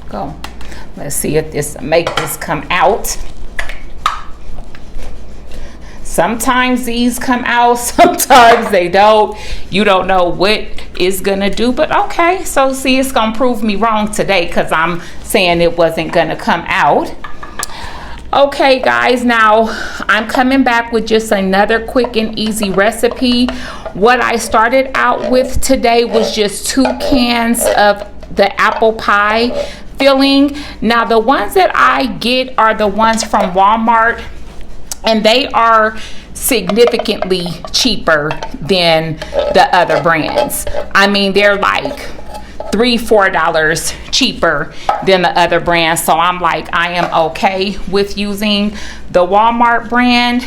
Go. Let's see if this make this come out. Sometimes these come out, sometimes they don't. You don't know what it's gonna do, but okay. So see, it's gonna prove me wrong today because I'm saying it wasn't gonna come out. Okay guys, now I'm coming back with just another quick and easy recipe. What I started out with today was just 2 cans of the apple pie filling. Now the ones that I get are the ones from Walmart, and they are significantly cheaper than the other brands. I mean, they're like $3-4 cheaper than the other brands. So I'm like, I am okay with using the Walmart brand.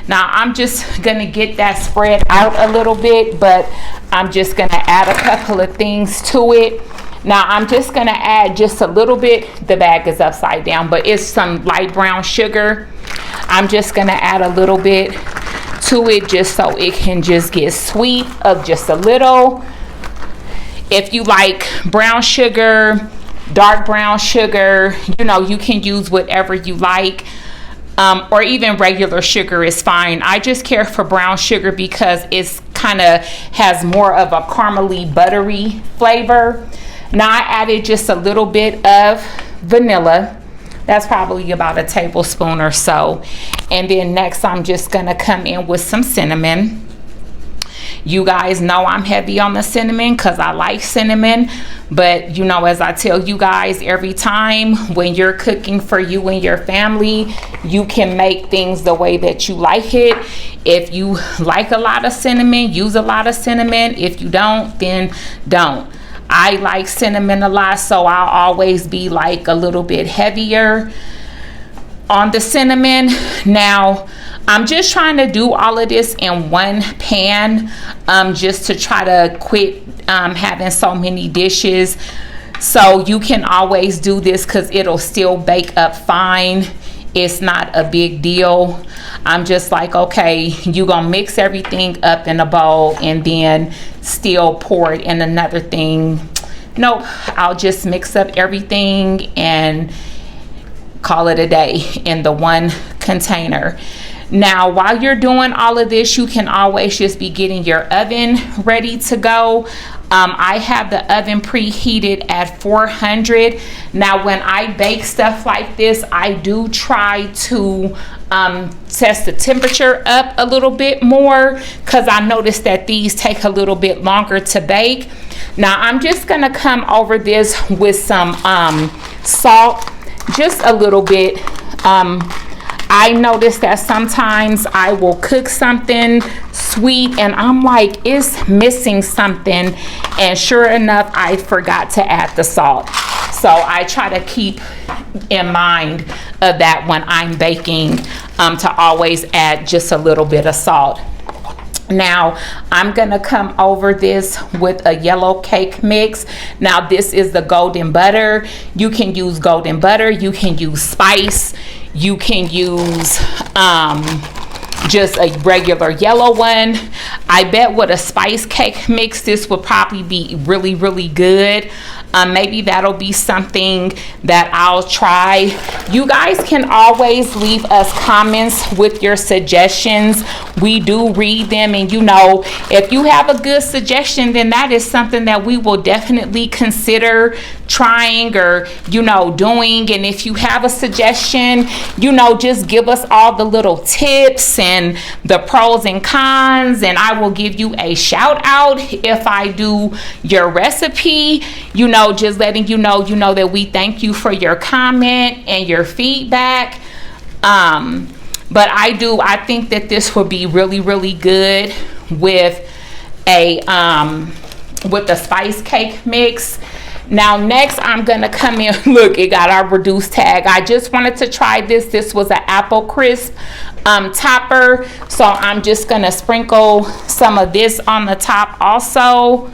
Now I'm just gonna get that spread out a little bit, but I'm just gonna add a couple of things to it. Now I'm just gonna add just a little bit. The bag is upside down, but it's some light brown sugar. I'm just gonna add a little bit to it just so it can just get sweet of just a little. If you like brown sugar, dark brown sugar, you know, you can use whatever you like. Or even regular sugar is fine. I just care for brown sugar because it's kind of has more of a caramely, buttery flavor. Now I added just a little bit of vanilla. That's probably about a tablespoon or so. And then next I'm just gonna come in with some cinnamon. You guys know I'm heavy on the cinnamon because I like cinnamon. But you know, as I tell you guys every time, when you're cooking for you and your family, you can make things the way that you like it. If you like a lot of cinnamon, use a lot of cinnamon. If you don't, then don't. I like cinnamon a lot, so I'll always be like a little bit heavier on the cinnamon. Now I'm just trying to do all of this in one pan, just to try to quit having so many dishes. So you can always do this because it'll still bake up fine. It's not a big deal. I'm just like, okay, you gonna mix everything up in a bowl and then still pour it in another thing. Nope, I'll just mix up everything and call it a day in the one container. Now, while you're doing all of this, you can always just be getting your oven ready to go. I have the oven preheated at 400. Now, when I bake stuff like this, I do try to test the temperature up a little bit more because I noticed that these take a little bit longer to bake. Now, I'm just gonna come over this with some salt, just a little bit. I noticed that sometimes I will cook something sweet and I'm like, it's missing something, and sure enough, I forgot to add the salt. So I try to keep in mind of that when I'm baking, to always add just a little bit of salt. Now I'm gonna come over this with a yellow cake mix. Now this is the golden butter. You can use golden butter, you can use spice, you can use just a regular yellow one. I bet with a spice cake mix this would probably be really, really good. Maybe that'll be something that I'll try. You guys can always leave us comments with your suggestions. We do read them, and you know, if you have a good suggestion, then that is something that we will definitely consider trying or, you know, doing. And if you have a suggestion, you know, just give us all the little tips and the pros and cons, and I will give you a shout out if I do your recipe. You know, just letting you know that we thank you for your comment and your feedback. But I think that this would be really, really good with a with the spice cake mix. Now next I'm gonna come in, look, it got our reduced tag. I just wanted to try this. This was an apple crisp topper, so I'm just gonna sprinkle some of this on the top also,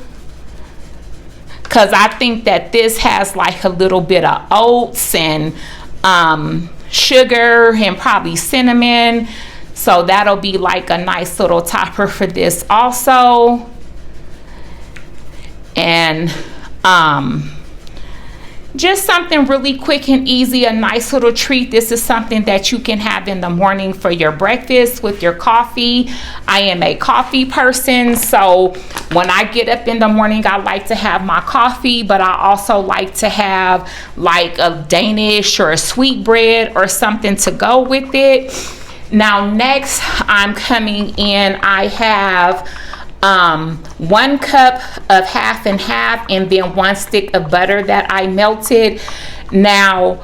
because I think that this has like a little bit of oats and sugar and probably cinnamon, so that'll be like a nice little topper for this also. And just something really quick and easy, a nice little treat. This is something that you can have in the morning for your breakfast with your coffee. I am a coffee person, so when I get up in the morning, I like to have my coffee, but I also like to have like a Danish or a sweet bread or something to go with it. Now next, I'm coming in, I have 1 cup of half and half, and then 1 stick of butter that I melted. Now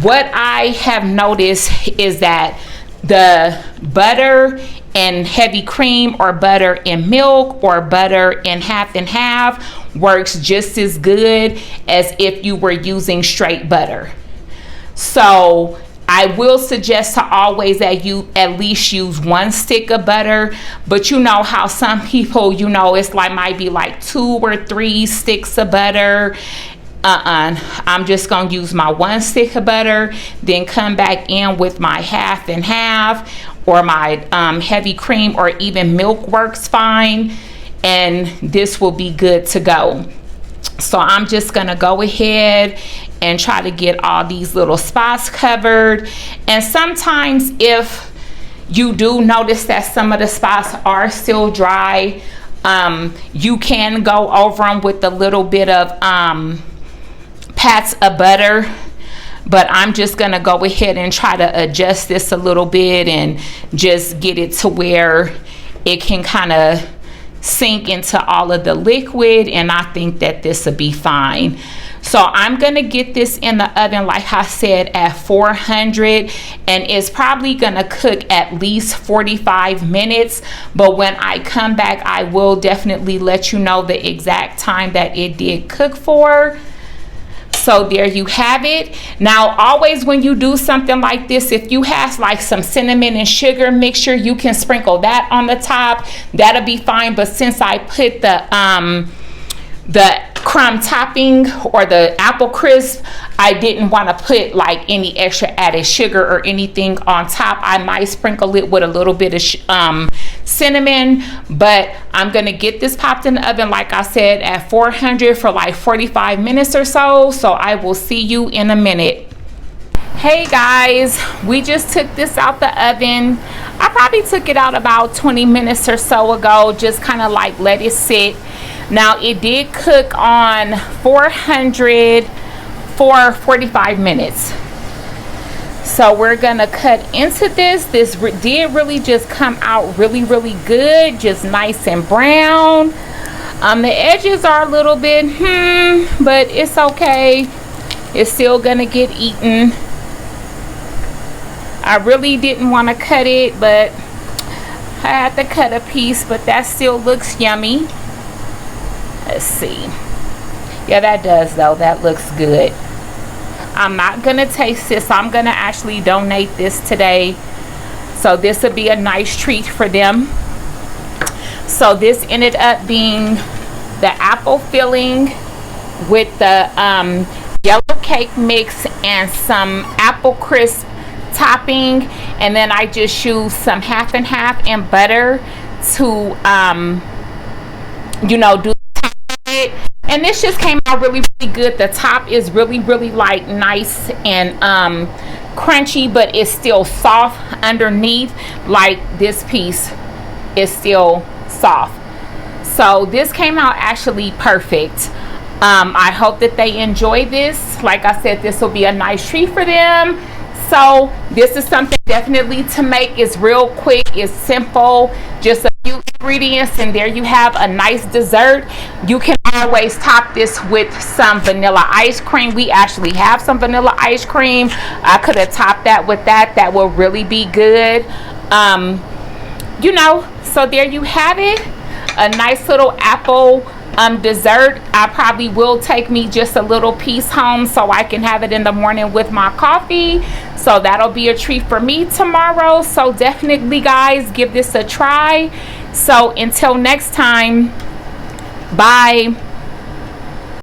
what I have noticed is that the butter and heavy cream, or butter and milk, or butter and half works just as good as if you were using straight butter. So I will suggest to always that you at least use 1 stick of butter, but you know how some people, you know, it's like might be like 2 or 3 sticks of butter. I'm just gonna use my 1 stick of butter, then come back in with my half and half, or my heavy cream, or even milk works fine, and this will be good to go. So I'm just gonna go ahead and try to get all these little spots covered. And sometimes if you do notice that some of the spots are still dry, you can go over them with a little bit of pats of butter. But I'm just gonna go ahead and try to adjust this a little bit and just get it to where it can kind of sink into all of the liquid, and I think that this will be fine. So I'm gonna get this in the oven, like I said, at 400, and it's probably gonna cook at least 45 minutes. But when I come back, I will definitely let you know the exact time that it did cook for. So there you have it. Now, always when you do something like this, if you have like some cinnamon and sugar mixture, you can sprinkle that on the top. That'll be fine. But since I put the crumb topping, or the apple crisp, I didn't want to put like any extra added sugar or anything on top. I might sprinkle it with a little bit of cinnamon, but I'm gonna get this popped in the oven, like I said, at 400 for like 45 minutes or so. So I will see you in a minute. Hey guys, we just took this out the oven. I probably took it out about 20 minutes or so ago, just kind of like let it sit. Now it did cook on 400 for 45 minutes. So we're gonna cut into this. This did really just come out really good, just nice and brown. The edges are a little bit but it's okay. It's still gonna get eaten. I really didn't want to cut it, but I had to cut a piece, but that still looks yummy. Let's see. Yeah, that does though. That looks good. I'm not gonna taste this. I'm gonna actually donate this today, so this would be a nice treat for them. So this ended up being the apple filling with the yellow cake mix and some apple crisp topping, and then I just used some half and half and butter to you know, do it. And this just came out really good. The top is really like nice and crunchy, but it's still soft underneath. Like this piece is still soft. So this came out actually perfect. I hope that they enjoy this. Like I said, this will be a nice treat for them. So this is something definitely to make. It's real quick, it's simple, just a few ingredients, and there you have a nice dessert. You can always top this with some vanilla ice cream. We actually have some vanilla ice cream. I could have topped that with that. That will really be good. You know, so there you have it. A nice little apple dessert. I probably will take me just a little piece home so I can have it in the morning with my coffee. So that'll be a treat for me tomorrow. So definitely guys, give this a try. So until next time, bye.